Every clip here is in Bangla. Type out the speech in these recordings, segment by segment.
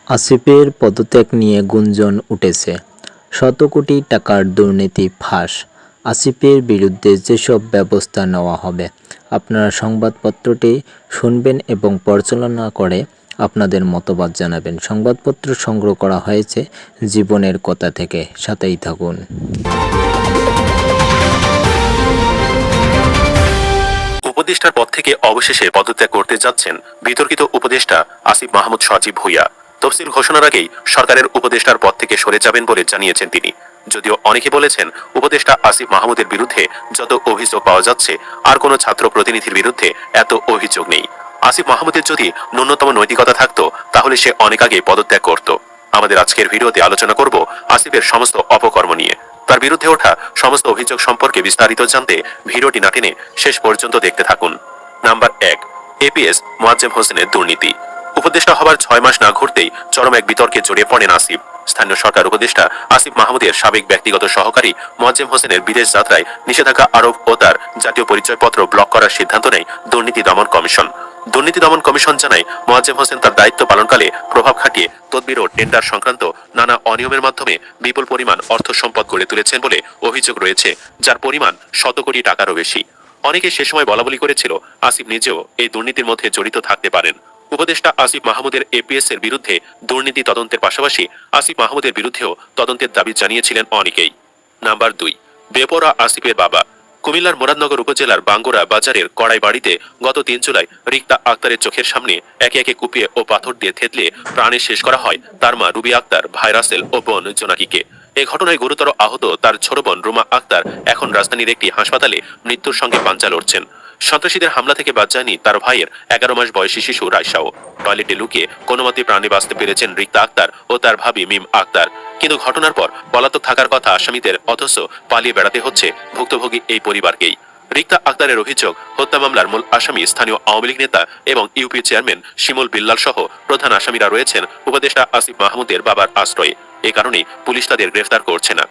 আসিফের পদত্যাগ নিয়ে গুঞ্জন উঠেছে, শত কোটি টাকার দুর্নীতি ফাঁস। আসিফের বিরুদ্ধে যেসব ব্যবস্থা নেওয়া হবে, আপনারা সংবাদপত্রটি শুনবেন এবং পর্যালোচনা করে আপনাদের মতবাদ জানাবেন। সংবাদপত্র সংগ্রহ করা হয়েছে জীবনের কথা থেকে। সাথেই থাকুন। উপদেষ্টার পদ থেকে অবশেষে পদত্যাগ করতে যাচ্ছেন বিতর্কিত উপদেষ্টা আসিফ মাহমুদ সজীব ভুঁইয়া। তফসিল ঘোষণার আগেই সরকারের উপদেষ্টার পদ থেকে সরে যাবেন বলে জানিয়েছেন তিনি। যদিও অনেকে বলেছেন, উপদেষ্টা আসিফ মাহমুদের বিরুদ্ধে যত অভিযোগ পাওয়া যাচ্ছে, আর কোনো ছাত্র প্রতিনিধির বিরুদ্ধে এত অভিযোগ নেই। আসিফ মাহমুদের যদি ন্যূনতম নৈতিকতা থাকতো, তাহলে সে অনেক আগে পদত্যাগ করত। আমাদের আজকের ভিডিওতে আলোচনা করব আসিফের সমস্ত অপকর্ম নিয়ে। তার বিরুদ্ধে ওঠা সমস্ত অভিযোগ সম্পর্কে বিস্তারিত জানতে ভিডিওটি না টেনে শেষ পর্যন্ত দেখতে থাকুন। নাম্বার 1, এপিএস মোয়াজ্জেম হোসেনের দুর্নীতি। উপদেষ্টা হবার 6 মাস না ঘুরতেই চরম এক বিতর্কে জড়িয়ে পড়েন আসিফ। স্থানীয় সরকার উপদেষ্টা আসিফ মাহমুদের সাবেক ব্যক্তিগত সহকারী মোয়াজ্জেম হোসেনের বিদেশ যাত্রায় নিষেধাজ্ঞা আরোপ ও তার জাতীয় পরিচয়পত্র ব্লক করার সিদ্ধান্ত নেয় দুর্নীতি দমন কমিশন। দুর্নীতি দমন কমিশন জানায়, মোয়াজ্জেম হোসেন তার দায়িত্ব পালনকালে প্রভাব খাটিয়ে তদবির ও টেন্ডার সংক্রান্ত নানা অনিয়মের মাধ্যমে বিপুল পরিমাণ অর্থ সম্পদ গড়ে তুলেছেন বলে অভিযোগ রয়েছে, যার পরিমাণ শত কোটি টাকারও বেশি। অনেকে সে সময় বলাবলি করেছিল, আসিফ নিজেও এই দুর্নীতির মধ্যে জড়িত থাকতে পারেন। উপদেষ্টা আসিফ মাহমুদের এপিএস এর বিরুদ্ধে দুর্নীতি তদন্তের পাশাপাশি আসিফ মাহমুদের বিরুদ্ধেও তদন্তের দাবি জানিয়েছিলেন অনেকেই। নাম্বার 2, বেপরোয়া আসিফের বাবা। কুমিল্লার মুরাদনগর উপজেলার বাঙ্গুরা বাজারের কড়াই বাড়িতে গত 3 জুলাই রিক্তা আক্তারের চোখের সামনে একে একে কুপিয়ে ও পাথর দিয়ে থেতলে প্রাণে শেষ করা হয় তার মা রুবি আক্তার, ভাই রাসেল ও বোন জোনাকিকে। এ ঘটনায় গুরুতর আহত তার ছোট বোন রুমা আক্তার এখন রাজধানীর একটি হাসপাতালে মৃত্যুর সঙ্গে পাঞ্জা লড়ছেন। সন্ত্রাসীদের হামলা থেকে বাদ যায়নি তার ভাইয়ের 11 মাস বয়সী শিশু রাইসাও। টয়লেটে লুকিয়ে কোনোমতে প্রাণে বাঁচতে পেরেছেন রিক্তা আক্তার ও তার ভাবি মিম আক্তার। কিন্তু ঘটনার পর পলাতক থাকার কথা আসামিদের, অথচ পালিয়ে বেড়াতে হচ্ছে ভুক্তভোগী এই পরিবারকেই। রিক্তা আক্তারের অভিযোগ, হত্যা মামলার মূল আসামি স্থানীয় আওয়ামী লীগ নেতা এবং ইউপি চেয়ারম্যান শিমুল বিল্লাল সহ প্রধান আসামিরা রয়েছেন উপদেষ্টা আসিফ মাহমুদের বাবার আশ্রয়ে। এ কারণে পুলিশ তাদের গ্রেফতার করছে না।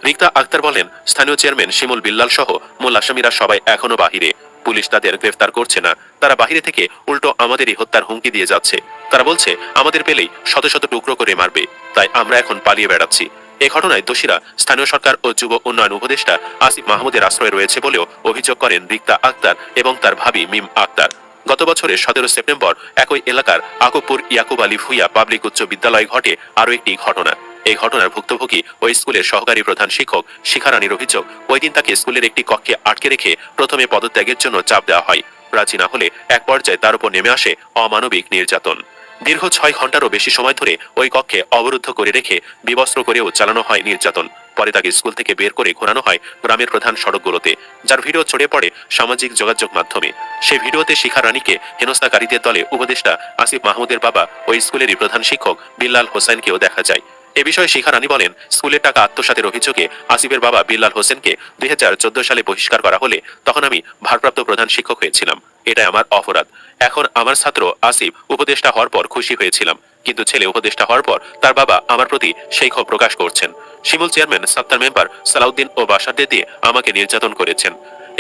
রিক্তা আক্তার বলেন, স্থানীয় চেয়ারম্যান শিমুল বিল্লাল সহ মূল আসামিরা সবাই এখনো বাহিরে। পুলিশ তাদের গ্রেফতার করছে না। তারা বাহিরে থেকে উল্টো আমাদেরই হত্যার হুমকি দিয়ে যাচ্ছে। তারা বলছে, আমাদের পেলেই শত শত টুকরো করে মারবে, তাই আমরা এখন পালিয়ে বেড়াচ্ছি। এ ঘটনায় দোষীরা স্থানীয় সরকার ও যুব উন্নয়ন উপদেষ্টা আসিফ মাহমুদের আশ্রয়ে রয়েছে বলেও অভিযোগ করেন রিক্তা আক্তার এবং তার ভাবি মিম আক্তার। গত বছরের 17 সেপ্টেম্বর একই এলাকার আকুবপুর ইয়াকুব আলী ভুইয়া পাবলিক উচ্চ বিদ্যালয়ে ঘটে আরও একটি ঘটনা। এই ঘটনার ভুক্তভোগী ওই স্কুলের সহকারী প্রধান শিক্ষক শিখারানীর অভিযোগ, ওই দিন তাকে স্কুলের একটি কক্ষে আটকে রেখে প্রথমে পদত্যাগের জন্য চাপ দেওয়া হয়। রাজি না হলে এক পর্যায়ে তার উপর নেমে আসে অমানবিক নির্যাতন। দীর্ঘ 6 ঘন্টারও বেশি সময় ধরে ওই কক্ষে অবরুদ্ধ করে রেখে বিবস্ত্র করেও চালানো হয় নির্যাতন। পরে তাকে স্কুল থেকে বের করে ঘোরানো হয় গ্রামের প্রধান সড়কগুলোতে, যার ভিডিও ছড়িয়ে পড়ে সামাজিক যোগাযোগ মাধ্যমে। সেই ভিডিওতে শিখা রানীকে হেনস্থাকারীদের দলে উপদেষ্টা আসিফ মাহমুদের বাবা ওই স্কুলেরই প্রধান শিক্ষক বিল্লাল হোসেনকেও দেখা যায়। এ বিষয়ে শিখা রানী বলেন, স্কুলের টাকা আত্মসাতের অভিযোগে আসিফের বাবা বিল্লাল হোসেনকে 2014 সালে বহিষ্কার করা হলে তখন আমি ভারপ্রাপ্ত প্রধান শিক্ষক হয়েছিলাম। এটাই আমার অপরাধ। এখন আমার ছাত্র আসিফ উপদেষ্টা হওয়ার পর খুশি হয়েছিলাম, কিন্তু ছেলে উপদেষ্টা হওয়ার পর তার বাবা আমার প্রতি সেই ক্ষোভ প্রকাশ করছেন। শিমুল চেয়ারম্যান, সাত্তার মেম্বার সালাউদ্দিন ও বাসারদের দিয়ে আমাকে নির্যাতন করেছেন।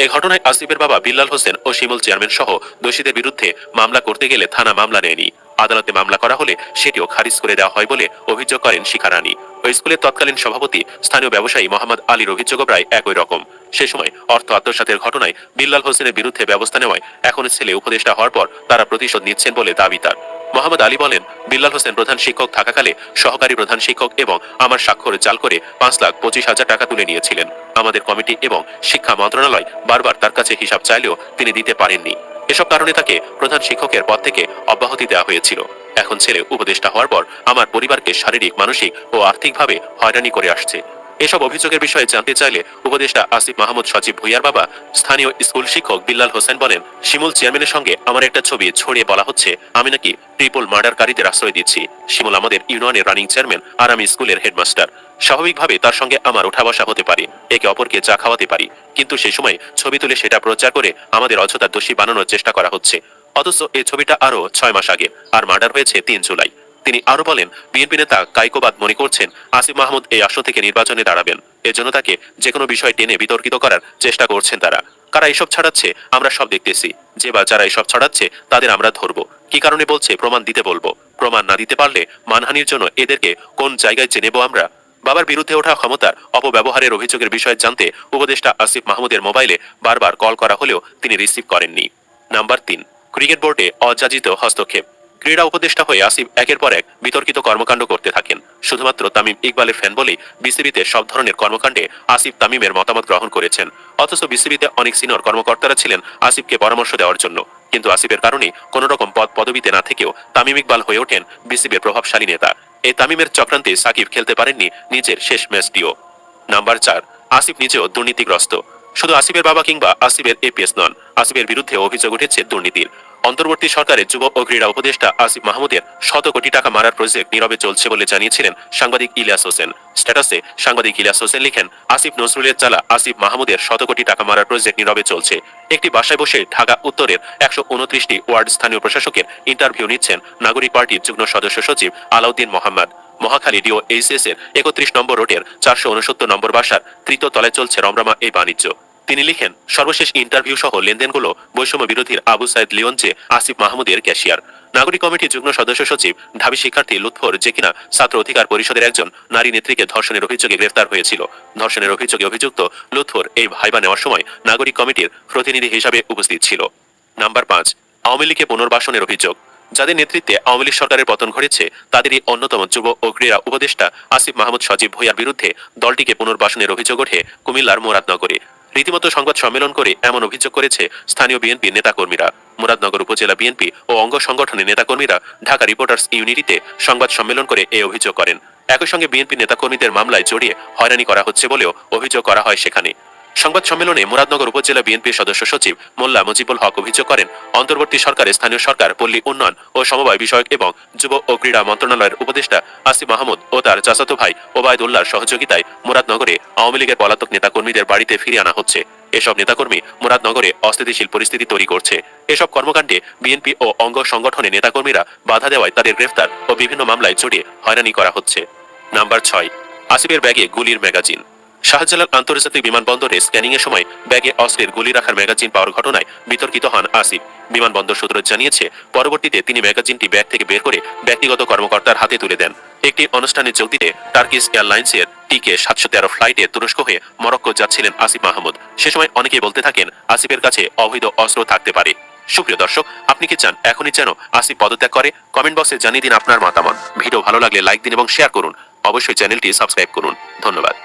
এ ঘটনায় আসিফের বাবা বিল্লাল হোসেন ও শিমুল চেয়ারম্যান সহ দোষীদের বিরুদ্ধে মামলা করতে গেলে থানা মামলা নেয়নি। আদালতে মামলা করা হলে সেটিও খারিজ করে দেওয়া হয় বলে অভিযোগ করেন শিখা রানী। ওই স্কুলের তৎকালীন সভাপতি স্থানীয় ব্যবসায়ী মোহাম্মদ আলীর অভিযোগও প্রায় একই রকম। সে সময় অর্থ আত্মসাতের ঘটনায় বিল্লাল হোসেনের বিরুদ্ধে ব্যবস্থা নেওয়ায় এখন ছেলে উপদেষ্টা হওয়ার পর তারা প্রতিশোধ নিচ্ছেন বলে দাবি তার। মোহাম্মদ আলী বলেন, বিল্লাল হোসেন প্রধান শিক্ষক থাকাকালে সহকারী প্রধান শিক্ষক এবং আমার স্বাক্ষরে জাল করে 5,25,000 টাকা তুলে নিয়েছিলেন। আমাদের কমিটি এবং শিক্ষা মন্ত্রণালয় বারবার তার কাছে হিসাব চাইলেও তিনি দিতে পারেননি। এসব কারণে তাকে প্রধান শিক্ষকের পদ থেকে অব্যাহতি দেওয়া হয়েছিল। এখন ছেলে উপদেষ্টা হওয়ার পর আমার পরিবারকে শারীরিক, মানসিক ও আর্থিকভাবে হয়রানি করে আসছে। এসব অভিযোগের বিষয়ে জানতে চাইলে উপদেষ্টা আসিফ মাহমুদ সজীব ভুঁইয়ার বাবা স্থানীয় স্কুল শিক্ষক বিল্লাল হোসেন বলেন, শিমুল চেয়ারম্যানের সঙ্গে আমার একটা ছবি ছড়িয়ে বলা হচ্ছে আমি নাকি ট্রিপল মার্ডারকারীদের আশ্রয় দিচ্ছি। শিমুল আমাদের ইউনিয়নের রানিং চেয়ারম্যান আর আমি স্কুলের হেডমাস্টার। স্বাভাবিকভাবে তার সঙ্গে আমার ওঠা বসা হতে পারে, একে অপরকে চা খাওয়াতে পারি, কিন্তু সেই সময় ছবি তুলে সেটা প্রচার করে আমাদের অযথা দোষী বানানোর চেষ্টা করা হচ্ছে। অথচ এই ছবিটা আরো 6 মাস আগে, আর মার্ডার হয়েছে 3 জুলাই। তিনি আরো বলেন, বিএনপি নেতা কাইকোবাদ মনে করছেন আসিফ মাহমুদ এই আসন থেকে নির্বাচনে দাঁড়াবেন। এজন্য তাকে যে কোনো বিষয় টেনে বিতর্কিত করার চেষ্টা করছেন তারা। কারা এসব ছড়াচ্ছে আমরা সব দেখতেছি, যে বা যারা এসব ছড়াচ্ছে তাদের আমরা ধরবো। কি কারণে বলছে প্রমাণ দিতে বলবো। প্রমাণ না দিতে পারলে মানহানির জন্য এদেরকে কোন জায়গায় চেয়ে নেব আমরা? বাবার বিরুদ্ধে ওঠা ক্ষমতার অপব্যবহারের অভিযোগের বিষয়ে জানতে উপদেষ্টা আসিফ মাহমুদের মোবাইলে বারবার কল করা হলেও তিনি রিসিভ করেননি। নাম্বার 3, ক্রিকেট বোর্ডে অযাচিত হস্তক্ষেপ। ক্রীড়া উপদেষ্টা হয়ে আসিফ একের পর এক বিতর্কিত কর্মকাণ্ড করতে থাকেন। শুধুমাত্র তামিম ইকবালের ফ্যান বলেই বিসিবিতে সব ধরনের কর্মকাণ্ডে আসিফ তামিমের মতামত গ্রহণ করেছেন। অথচ বিসিবিতে অনেক সিনিয়র কর্মকর্তারা ছিলেন আসিফকে পরামর্শ দেওয়ার জন্য, কিন্তু আসিফের কারণে কোন রকম পদ পদবিতে না থেকেও তামিম ইকবাল হয়ে ওঠেন বিসিবির প্রভাবশালী নেতা। এই তামিমের চক্রান্তে সাকিব খেলতে পারেননি নিজের শেষ ম্যাচটিও। নাম্বার 4, আসিফ নিজেও দুর্নীতিগ্রস্ত। শুধু আসিফের বাবা কিংবা আসিফের এপিএস নন, আসিফের বিরুদ্ধে অভিযোগ উঠেছে দুর্নীতির। অন্তর্বর্তী সরকারের যুব ও ক্রীড়া উপদেষ্টা আসিফ মাহমুদের শত কোটি টাকা মারার প্রজেক্ট নীরবে চলছে বলে জানিয়েছিলেন সাংবাদিক ইলিয়াস হোসেন। স্ট্যাটাসে সাংবাদিক ইলিয়াস হোসেন লিখেন, আসিফ নজরুলের চালা আসিফ মাহমুদের শত কোটি টাকা মারার প্রজেক্ট নীরবে চলছে। একটি বাসায় বসে ঢাকা উত্তরের 129টি ওয়ার্ড স্থানীয় প্রশাসকের ইন্টারভিউ নিচ্ছেন নাগরিক পার্টির যুগ্ম সদস্য সচিব আলাউদ্দিন মোহাম্মদ। মহাখালী ডিও এইচএস এর 31 নম্বর রোডের 469 নম্বর বাসার তৃতীয় তলায় চলছে রমরমা এই বাণিজ্য। তিনি লিখেন, সর্বশেষ ইন্টারভিউ সহ লেনদেনগুলো বৈষম্য বিরোধীর আবু সাইদ লিওন যে আসিফ মাহমুদের ক্যাশিয়ার। নাগরিক কমিটির যুগ্ম সদস্য সচিব ঢাবি শিক্ষার্থী লুৎফর যে কিনা ছাত্র অধিকার পরিষদের একজন নারী নেত্রীকে ধর্ষণের অভিযোগে গ্রেফতার হয়েছিল। ধর্ষণের অভিযোগে অভিযুক্ত লুৎফর এই ভাইবা নেওয়ার সময় নাগরিক কমিটির প্রতিনিধি হিসাবে উপস্থিত ছিল। নাম্বার 5, আওয়ামী লীগে পুনর্বাসনের অভিযোগ। যাদের নেতৃত্বে আওয়ামী লীগ সরকারের পতন ঘটেছে তাদেরই অন্যতম যুব ও ক্রীড়া উপদেষ্টা আসিফ মাহমুদ সজীব ভুঁইয়ার বিরুদ্ধে দলটিকে পুনর্বাসনের অভিযোগ ওঠে কুমিল্লার মুরাদনগরে। রীতিমতো সংবাদ সম্মেলন করে এমন অভিযোগ করেছে স্থানীয় বিএনপি নেতাকর্মীরা। মুরাদনগর উপজেলা বিএনপি ও অঙ্গ সংগঠনের নেতাকর্মীরা ঢাকা রিপোর্টার্স ইউনিটিতে সংবাদ সম্মেলন করে এই অভিযোগ করেন। একই সঙ্গে বিএনপি নেতাকর্মীদের মামলায় জড়িয়ে হয়রানি করা হচ্ছে বলেও অভিযোগ করা হয় সেখানে। সংবাদ সম্মেলনে মুরাদনগর উপজেলা বিএনপির সদস্য সচিব মোল্লা মুজিবুল হক অভিযোগ করেন, অন্তর্বর্তী সরকারের স্থানীয় সরকার, পল্লী উন্নয়ন ও সমবায় বিষয়ক এবং যুব ও ক্রীড়া মন্ত্রণালয়ের উপদেষ্টা আসিফ মাহমুদ ও তার চাচাতো ভাই ওবায়দুল্লাহর সহযোগিতায় মুরাদনগরে আওয়ামী লীগের পলাতক নেতাকর্মীদের বাড়িতে ফিরিয়ে আনা হচ্ছে। এসব নেতাকর্মী মুরাদনগরে অস্থিতিশীল পরিস্থিতি তৈরি করছে। এসব কর্মকাণ্ডে বিএনপি ও অঙ্গ সংগঠনের নেতাকর্মীরা বাধা দেওয়ায় তাদের গ্রেফতার ও বিভিন্ন মামলায় জড়িয়ে হয়রানি করা হচ্ছে। নাম্বার 6, আসিফের ব্যাগে গুলির ম্যাগাজিন। শাহজালাল আন্তর্জাতিক বিমানবন্দরে স্ক্যানিং এর সময় ব্যাগে অস্ত্রের গুলি রাখার ম্যাগাজিন পাওয়ার ঘটনায় বিতর্কিত হন আসিফ। বিমানবন্দর সূত্র জানিয়েছে, পরবর্তীতে তিনি ম্যাগাজিনটি ব্যাগ থেকে বের করে ব্যক্তিগত কর্মকর্তার হাতে তুলে দেন। একটি অনুষ্ঠানে যোগ দিতে টার্কিশ এয়ারলাইন্সের টিকে 713 ফ্লাইটে তুরস্ক হয়ে মরক্কো যাচ্ছিলেন আসিফ মাহমুদ। সে সময় অনেকেই বলতে থাকেন আসিফের কাছে অবৈধ অস্ত্র থাকতে পারে। সুপ্রিয় দর্শক, আপনি কি চান এখনই যেন আসিফ পদত্যাগ করে? কমেন্ট বক্সে জানিয়ে দিন আপনার মতামত। ভিডিও ভালো লাগলে লাইক দিন এবং শেয়ার করুন। অবশ্যই চ্যানেলটি সাবস্ক্রাইব করুন। ধন্যবাদ।